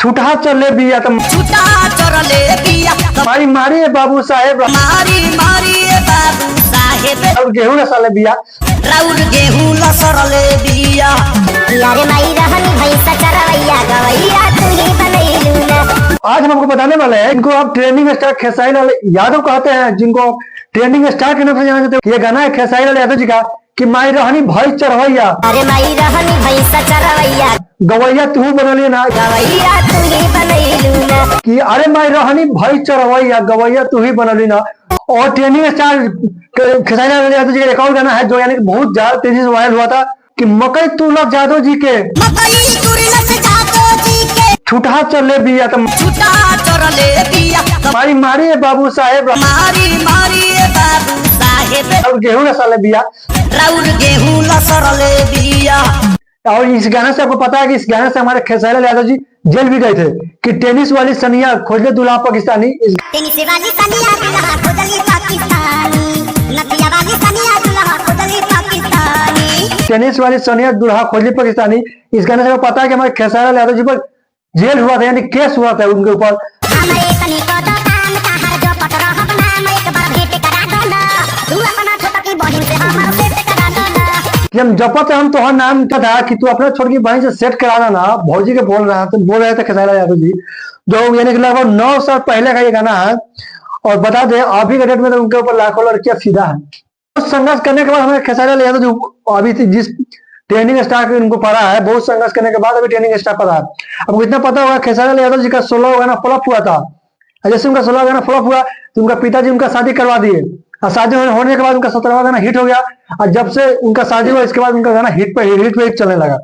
छुटा चले बिया छुटा चरले बिया मारी मारी है बाबू साहेब मारी मारी बाबू साहेब और गेहूं न साले बिया राउर गेहूं लसरले बिया यारे माई रहनी भैंसा चरवैया गवैया तू ही बनैलू ना। आज हम आपको बताने वाले हैं इनको आप ट्रेंडिंग स्टार खेसारी लाल यादव कहते हैं, जिनको ट्रेंडिंग स्टार के नाम से जाना जाते हैं। ये गाना है खेसारी लाल यादव जी का कि माई रहनी भाई चरवैया, अरे माई रहनी भैंसा चरवैया गवैया तू बनलिए ना, गवैया तू ही बनैलू ना। कि अरे माई रहनी भाई चरवैया गवैया तू ही बनली ना। और ट्रेंडिंग स्टार खेसारी लाल यादव जी का एक और गाना है जो यानी कि बहुत ज्यादा तेजी से वायरल हुआ था कि मकई तुलक यादव जी के मकई तुरलस जादव जी के छुटा चले बिया छुटा चरले बिया मारी मारी है बाबू साहेब मारी मारी बाबू साहेब और गेहूं न साले बिया। राउर गेहूं लसरले बिया। और इस गाने से आपको पता है कि इस गाने से हमारे खेसारी लाल यादव जी जेल भी गए थे कि टेनिस वाली सनिया खोजले दूल्हा पाकिस्तानी। टेनिस वाली सनिया दूल्हा खोजली पाकिस्तानी, नदिया वाली सनिया दूल्हा खोजली पाकिस्तानी, टेनिस वाली सनिया दूल्हा खोजली पाकिस्तानी। इस गाने से आपको पता है कि हमारे खेसारी लाल यादव जी पर जेल हुआ था, यानी केस हुआ था उनके ऊपर। हमरे तनी को तो काम ताहर जो पट रहब ना, एक बार भेंट करा दो ना, तू अपना छोटा की बहिन से हमर सेट करा दो ना। कि हम जपत हम तो नाम था कि तू अपने छोटी बहन से सेट करा देना। भौजी के बोल रहे थे खेसारी लाल यादव जी, जो यानी कि लगभग 9 साल पहले का ये गाना है। और बता दें अभी के डेट में तो उनके ऊपर लाखों लड़कियां फिदा है। तो संघर्ष करने के बाद हमें खेसारी लाल यादव जो अभी जिस ट्रेनिंग स्टार उनको पड़ा है, बहुत संघर्ष करने के बाद अभी ट्रेनिंग स्टार पड़ा है। आपको इतना पता होगा खेसारी लाल यादव जी का 16 गाना फ्लॉप हुआ था। जैसे उनका 16 गाना फ्लॉप हुआ तो उनका पिताजी उनका शादी करवा दिए, और शादी होने के बाद उनका 17वां गाना हिट हो गया। और जब से उनका शादी हुआ इसके बाद उनका गाना हिट पे हिट चलने लगा।